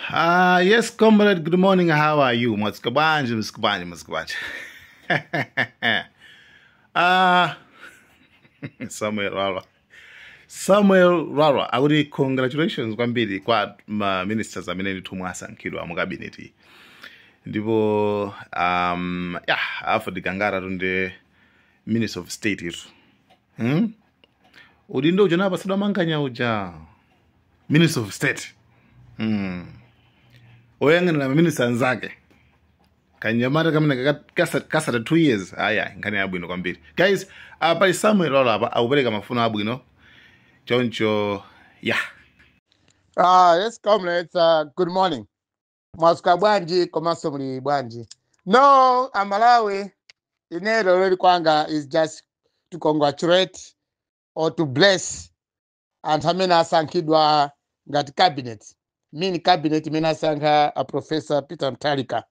Yes, comrade, good morning. How are you? Mwatsikabanji. Samuel Rara. I would congratulations kwambiri kwa ministers ameneni tumwasankhidwa mu cabinet. Ndipo afa dikangara tunde minister of state itu. Udindo uja napa sada mankanya uja minister of state. Oyangana na minister nzake. Kanyamata kamina kasa 2 years. Aya, nkani abwino kwambiri. Guys, pali Samuel Rara apa aupereka mafuno abwino. Choncho, yeah. Yes, comrades. Good morning. Mwasuka bwanji, komaso muli bwanji. No, Amalawi, inero really kwanga is just to congratulate or to bless and hamena sankidwa ngati cabinet. Mini cabinet mina sanka a Professor Peter Mutharika.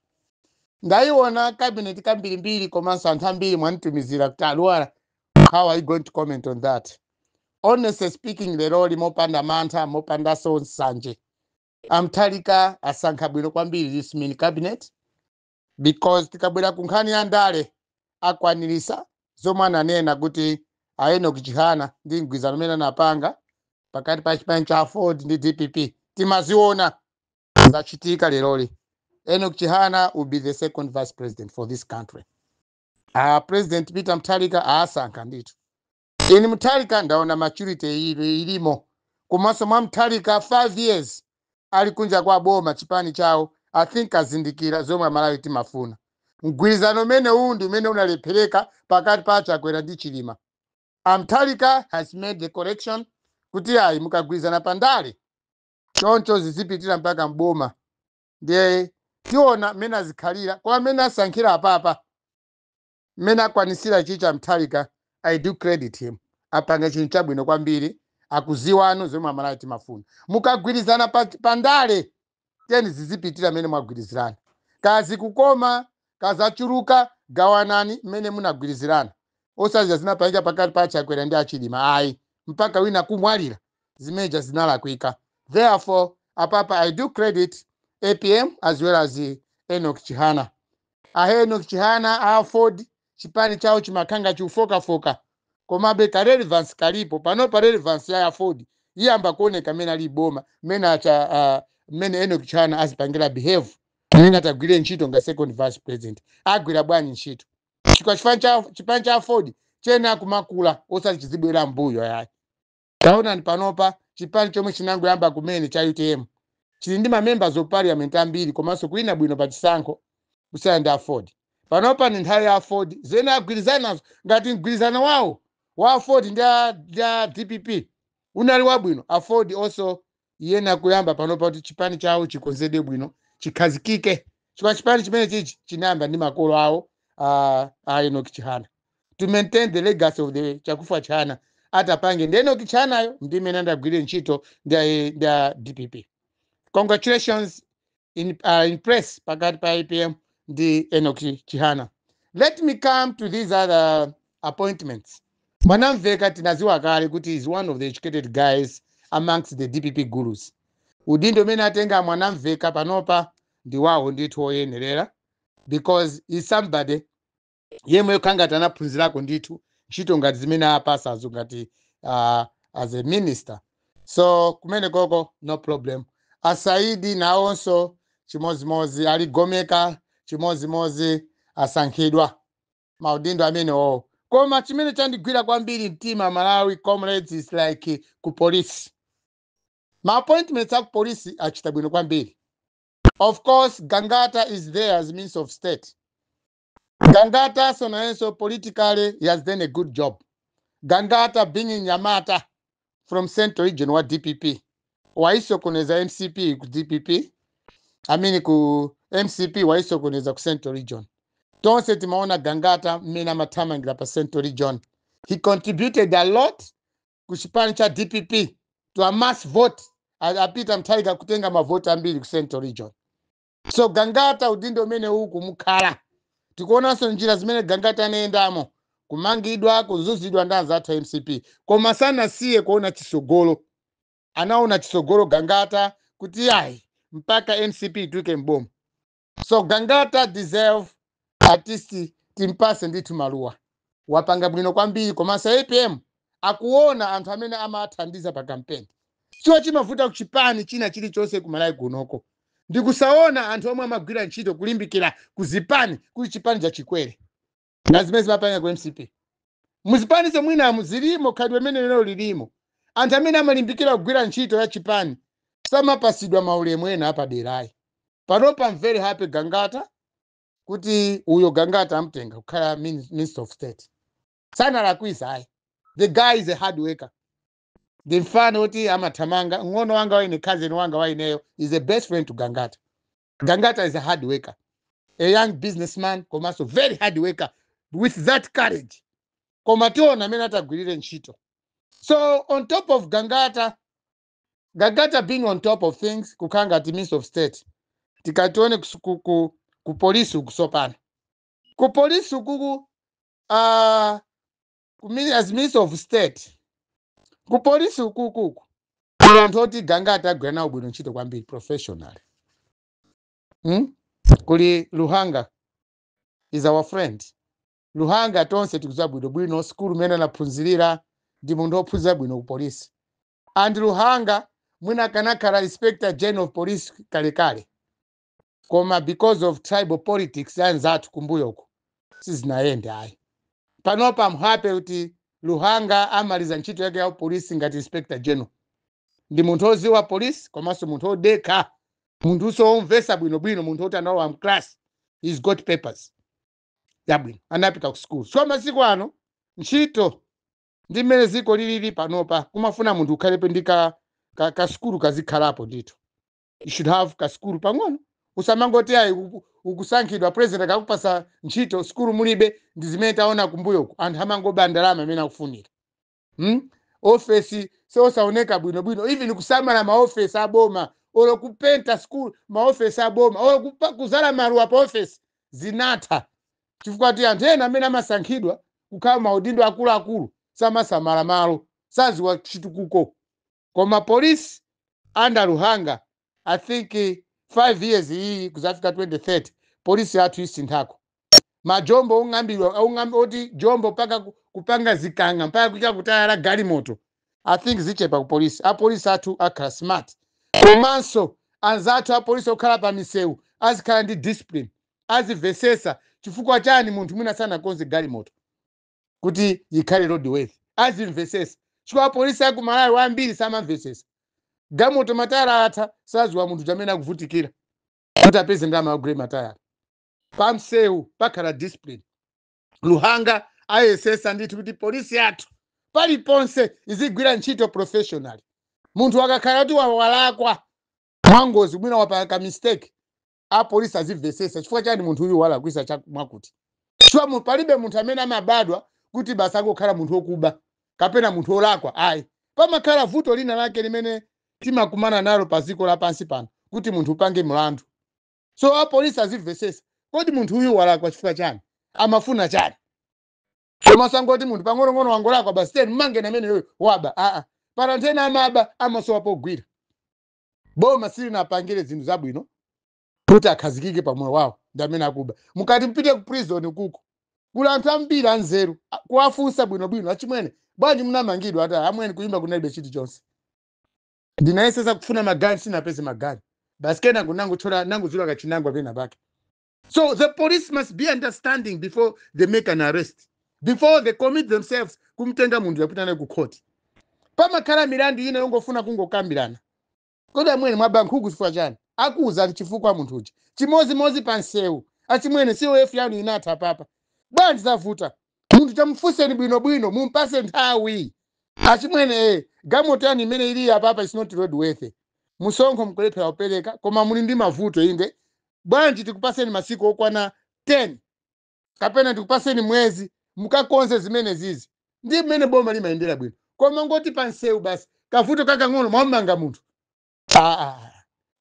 Ndaiona cabinet kambiri komanso antambiri mwanitumizira kutaluara. How are you going to comment on that? Honestly speaking, the role mopanda manta, mopanda so sanje. Mutharika asankha bwino kwambiri this mini cabinet because tikabwera kunkhani ya ndale akwanirisa zomwe anena kuti Enoch Chihana ndi mgwirizano umene anapanga pakati pa chipani cha Ford ndi DPP timaziona zachitika leroli. Enoch Chihana will be the second vice president for this country. President Peter Mutharika asankha ndithu. Ini Mutharika ndaona maturity ilimo. Komanso mwa Mutharika 5 years alikunja kwa boma chipani chao. I think azindikira zomwe Amalawi timafuna. Mgwirizano umene undu umene unalephereka pakati pa Chakwera ndi Chilima. Mutharika has made the correction kuti ayi mukagwirizana pandale choncho zizipitira mpaka mboma. Ndiye tiona mena zikhalira kwa mena asankhira apapa mena akwanisira chicha Mutharika. I do credit him. Apanga chinthu chabwino kwambiri akuziwa anu zomwe Amalawi timafuna. Mukagwirizana pandale teni zizipitira mene mwagwirizirana. Kazi kukoma, kazachuruka, gawanani mene munagwirizirana. Osaziya zinapanga pakati pa Chakwera ndi Chilima. Ayi, mpaka wina kumwalira zimeja zinalakwika. Therefore, apapa I do credit APM as well as Enoch Chihana. Enoch Chihana Ford chipani chao chimakanga chufoka komabe ka relevance kalipo pano pa relevance ya Ford iyamba kuoneka mena ali boma mena acha mene Enoch Chihana azipangira behave mena atagwire ntchito nga second vice president agwira bwanyi ntchito chikwa chipani cha Ford chena kumakula osati chizibwera mbuyo yayi. Taona ni panopa chipani chomwe chinango yamba kumene cha UTM chili ndi members of parliament ambiri komanso kuina bwino pa chisankho kusiyana Ford. Panopa ni nthawi ya Ford zena agwirizana ngati mgwirizano wawo wa Ford ndi DPP unali wabwino. Ford also yena kuyamba panopa kuti chipani chawo chikonzedwe bwino chikhazikike chifukwa chipani chimene chichi chinayamba ndi makolo awo Enoch Chihana to maintain the legacy of the chakufa Chihana atapange ndi Enoch Chihanayo ndi mene andagwire ntchito ndi DPP. Congratulations in press pakati pa APM the Enoch Chihana. Let me come to these other appointments. Mwanamveka tinaziwa kale kuti is one of the educated guys amongst the DPP gurus. Udindo mene atenga Mwanamveka panopa ndi wawo ndithu oyenerera because is somebody yemwe kanga tanaphunzirako ndithu ntchito ngati zimene apasa azo ngati as a minister. So kumene koko no problem. Asaidi nawonso chimozimozi aligomeka chimozimozi asankhidwa maudindo amene owo. Koma chimene chandigwira kwambiri mtima Malawi comrades is like ku police. Ma appointments ku police achita bwino kwambiri. Of course Gangata is there as means of state. Gangata so politically he has done a good job. Gangata being in Nyamata from Central Region wa DPP. Waisokoneza MCP ku DPP. Ku MCP waisokoneza ku Central Region. Tonse timaona Gangata mena matamangira pa Central Region. He contributed a lot ku chipani cha DPP to a mass vote. Peter Mutharika kutenga mavoti ambiri ku Central Region. So Gangata udindo mene huku mukhala. Tikuona so njira zimene Gangata anaendamo kumangidwa kuzuzidwa ndaza athu MCP. Koma sana siye kuona chisogolo. Anaona chisogolo Gangata kuti ayi mpaka MCP tuike mbomu. So Gangata deserve artisti timpase nditu maluwa. Wapanga bwino kwambiri komanso APM akuona anthu amene amathandiza pa campaign. Sio chimavuta kuchipani china chilichonse kumalawi kunoko. Ndikusaona anthu omwe amagwira ntchito kulimbikira kuzipani kuli chipani cha Chikwere. Na zimene zimapanga ku MCP. Muzipani zomwina muzilimo khadwe mene lero lilimo. Anthu amene amalimbikira kugwira ntchito ya chipani samapasidwa maulemu ena apa derayi. Panopa I'm very happy Gangata kuti uyo Gangata amtenga kukhala Minister of State. Sana lakwisa hai. The guy is a hard worker. The mfano oti amathamanga ngono wanga waine cousin wanga waineyo is the best friend to Gangata. Gangata is a hard worker. A young businessman, komaso very hard worker with that courage. Komationa amene atagwirire ntchito. So on top of Gangata being on top of things, kukanga ati Minister of State. Tikatione ku polisi kusopana. Ku polisi kuku as Minister of State. Ku polisi kuku. Anthu oti Gangata agwira nawo bwino ntchito kwambiri professional. Kuli Luhanga is our friend. Luhanga tonse tikuza bwino school mene anaphunzirira ndi munthu ophunzira bwino ku polisi. And Luhanga mwina kanakhala Inspector General of Police kalekale. Koma because of tribal politics anzathu kumbuyoko sizinaende ayi. Panopa I'm happy kuti Luhanga amaliza ntchito yake ya polisi ngati Inspector General. Ndi munthu oziwa polisi komanso munthu odeka. Munthu omvesa bwino munthu oti anawo am class. He's got papers. Yabwino anapita ku school. So masiku ano ntchito ndi mmene ziko lilili panopa kumafuna munthu ukhalepo ndi ka school kazikhalapo ndithu. You should have ka school pang'ono. Usamangoti ayi ukusankhidwa president akakupasa ntchito school mulibe ndi zimene taona kumbuyoko anthu amangoba ndalama amene akufunira. Office so saoneka bwino even kusamala ma office aboma olo kupenta school ma office aboma olo kuzala maruwa pa office zinatha. Chifukwa ti anthu ena amene amasankhidwa kukhala maudindo akulu samasamala malo saziwa chitukuko. Koma police under Luhanga I think 5 years hii kuzafika 2030 polisi yathu isinthako. Majombo ungambirwa oti jombo paka kupanga zikanga mpaka kuika kutayala galimoto. I think zichepa ku polisi. A polisi athu akhala smart. Komanso anzathu a polisi okhala pa misewu azikhala ndi discipline. Azivesesa chifukwa chani munthu mwina sana konze galimoto kuti yikhale roadworthy. Azimvesesa. Chifukwa polisi akumalawi wambiri samamvesesa. Galimoto matayala atha saziwa munthu chamene akuvutikira. Kuti apeze ndalama agule matayala. Pamsewu pakhala discipline. Luhanga ayesesa ndithu kuti polisi yathu paliponse izigwira ntchito professional. Munthu akakhala kuti walakwa mwangozi mwina wapaka mistake. A polisi azivesesa chifukwa chani munthu uyu walakwisa chamwakuti. Chifukwa palibe munthu amene amabadwa kuti basa akokhala munthu okuba kapena munthu olakwa ayi. Pamakhala vuto lina lake limene timakumana nalo pa dziko lapansi pano kuti munthu upange mlandu. So a polisi azivesesa kodi munthu uyu walakwa chifukwa chani amafuna chani. Koma sangoti munthu pang'ono wangolakwa basi tena mange na mene yoyo waba parantena amaba amasowa pogwira. Boma sili napangire zinthu zabwino kuti akhazikike pa moyo wawo ndamene akuba. Mukati mpite ku prison kuko kula anthu ambiri anzeru kuwafunsa bwino achimwene bwanji munamangidwa ati amwene kuimba kunalibe chiti chonse. Ndinayesesa kufuna magani sinapeze magani. Basi kena kunangochola nangozula kachinangwa pena pake. So the police must be understanding before they make an arrest. Before they commit themselves kumtenga mundu yapita naye ku court. Pamakhala milandu ina yongofuna kungokambirana. Kodi amwene mwabankhuku chifukwa chani? Akuza chifukwa munthu uchi. Chimozi pansewu. Achimwene COF yanu inatha papa. Bwanji zavuta. Munthu chamufuseni bwino mumpase nthawi. Achimwene gamoto yani imene ili apapa is not roadworthy. Musonkho mkulephera upereka koma muli ndi mavuto inde. Bwanji tikupaseni masiku okwana 10 kapena tikupaseni mwezi mukakonze zimene zizi. Ndi mmene boma limayendera bwino. Koma ngoti pansewu basi kavuto kakang'ono mwamanga munthu.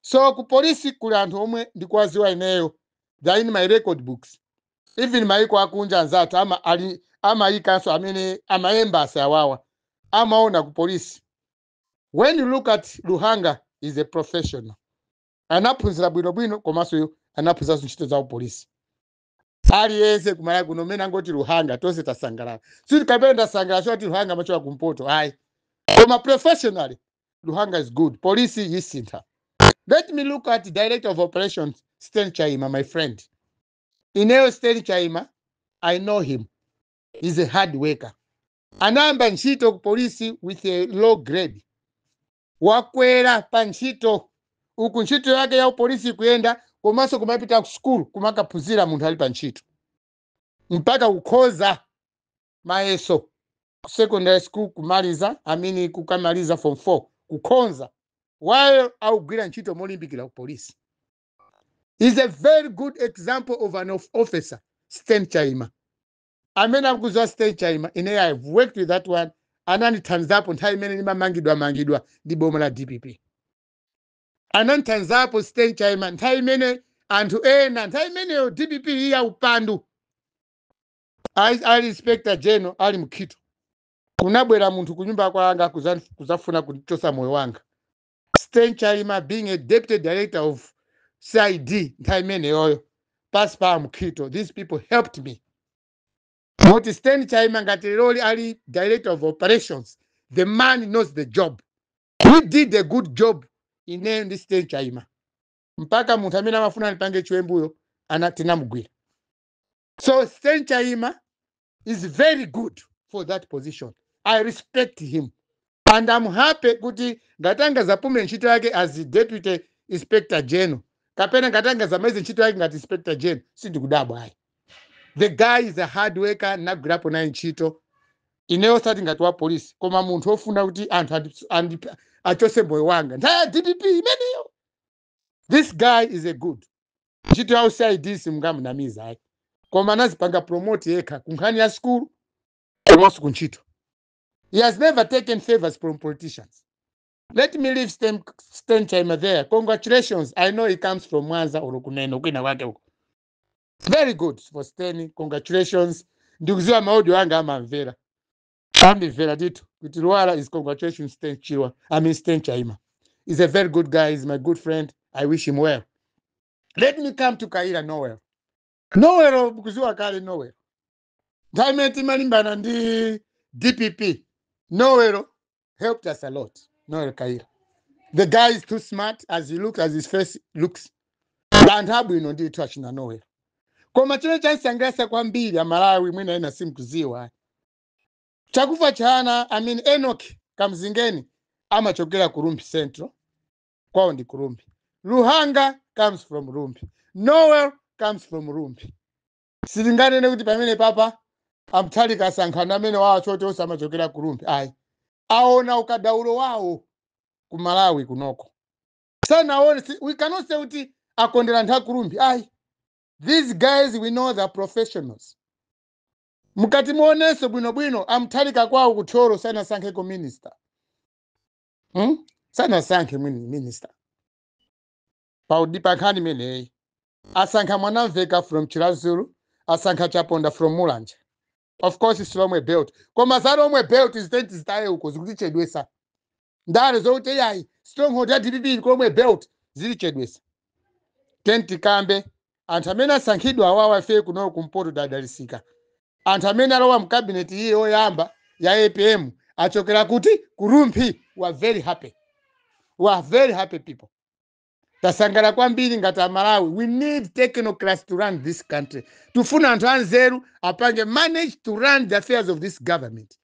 So ku polisi kuli anthu omwe ndikuwaziwa ineyo. They are in my record books. Even maiko akunja anzathu amayikanso amene amaembasi awawa amaona ku polisi. When you look at Luhanga, is a professional. anaphunzira bwinobwino komanso anaphunzira ntchito za upolisi. Aliyense kumala kuno mene angoti Luhanga tonse tasangalala. Sitikapenda tasangalala choti Luhanga machoka kumpoto. Ayi. Koma professionally, Luhanga is good. Police yisintha. Let me look at the Director of Operations, Sten Chaima, my friend. Ineo Sten Chaima, I know him. He's a hard worker. Anamba ntchito ku polisi with a low grade. Wakwera pa ntchito. Uku ntchito yake ya upolisi kuyenda komanso kumapita ku school kumakaphunzira munthu ali pa ntchito. Mpaka kukhoza mayeso. Secondary school kumaliza, kukamaliza form 4. Kukhonza. While augwira ntchito molimbikira ku polisi. He's a very good example of an officer, Sten Chaima. Amene akuzwa Sten Chaima, I've worked with that one, anandithandizapo nthawi imene nimamangidwa ndi boma la DPP. Anandithandizapo Sten Chaima nthawi imene anthu ena, nthawi imeneyo DPP iya upandu. Ali Inspector General, ali Mkhito. Kunabwera munthu kunyumba kwanga kuzafuna kuchosa moyo wanga. Sten Chaima being a deputy director of CID, nthawi imeneyo, pass pa Mkhito. These people helped me. Not Sten Chaima ngati loli ali director of operations. The man knows the job. He did a good job in this Sten Chaima. Mpaka munthu amene amafuna alipange chiwembuyo tinamugwira. So Sten Chaima is very good for that position. I respect him. And I'm happy kuti ngatanga zapume ntchito yake as deputy inspector general. Kapena ngatanga zameze ntchito yake ngati inspector general. Sindikudabwa ayi. The guy is a hard worker, nagwirapo naye ntchito. Ineyo sati ngati wa polisi. Koma munthu ofuna kuti anthu achose moyo wanga. Ntaya DPP imeneyo. This guy is a good. Ntchito ya UCID simungamunamiza ayi. Koma anazipanga promote yekha kunkhani ya school komanso kuntchito. He has never taken favors from politicians. Let me leave Sten Chaima there. Congratulations. I know he comes from Mwanza or Kuneno. Very good for Sten. Congratulations. Ndikuziwa maaudio anga amamvera. Amamvera ditu. Kutiruwala is congratulations Sten Chaima. He's a very good guy. He's my good friend. I wish him well. Let me come to Kaira Noel. Noel kuziwa kale Noel. Diamond Malimbana ndi DPP. Noel helped us a lot. Noel Kaira. The guy is too smart as he looks, as his face looks. And habu inondi touch na Noel. Koma chile chansi angresa kwa mbili ya Malawi mwina ina simkuziwa. Chakufa chana, Enoch Kamzingeni ama chokela Kurumbi Central. Kwao ndi Kurumbi. Luhanga comes from Rumbi. Noel comes from Rumbi. Silingane ne kuti pamene papa amthalika sankhana amene wawo chote osamachokera Kurumbi. Ayi. Aona ukadaulo wawo ku Malawi kunoko. Sana we cannot say kuti akondera ntha Kurumbi. Ayi. These guys we know they're professionals. Mukati muoneso bwino amthalika kwawo kuthoro sana sankheko minister. Sana sankhe minister. Paudipa nkhani meneyi. Asankha Mwanamveka from Chirazulu, asankha Chaponda from Mulanje. Of course it's Lomwe Belt. Koma za Lomwe Belt is tenti zitaye uko zikulichedwesa. Ndale zote yayi stronghold ya DPP Lomwe Belt zilichedwesa. Tenti kambe anthu amene asankhidwa awawa ife kuno kumpoto dadalisika. Anthu amene alowa mcabinet iyi oyamba ya APM achokera kuti Kurumbi. We are very happy. We are very happy people. Tasangala kwambiri ngati Malawi. We need technocrats to run this country. Tufuna anthu anzeru apange manage to run the affairs of this government.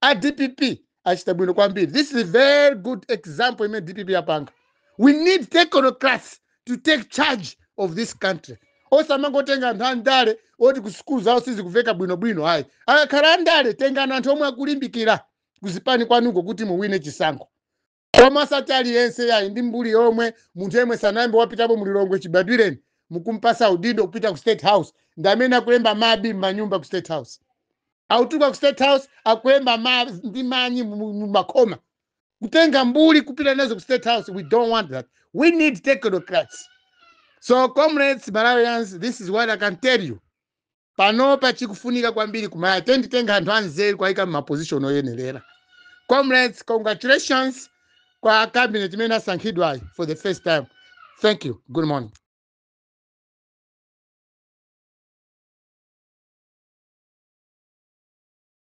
A DPP achita bwino kwambiri. This is a very good example imene DPP apanga. We need technocrats to take charge of this country. Osamangotenga anthu andale oti ku school zawo sizikuveka bwino ayi. Akakhala andale tengani anthu omwe akulimbikira kuzipani kwanuko kuti muwine chisankho. Koma satali yense yayi ndi mbuli yomwe munthu yemwe sanayambe wapitapo mulilongwe chibadwireni mukumpasa udindo kupita ku State House ndamene akulemba mabi m'manyumba ku State House. Autuka ku State House akulemba ndi manyi mu makoma. Kutenga mbuli kupita nazo ku State House. We don't want that. We need technocrats. So comrades Malawians, this is what I can tell you. Panopa chikufunika kwambiri kumaya tenga anthu anzeru kwaika mu position oyenerera. Comrades, congratulations kwa cabinet imene asankhidwa for the first time. Thank you. Good morning.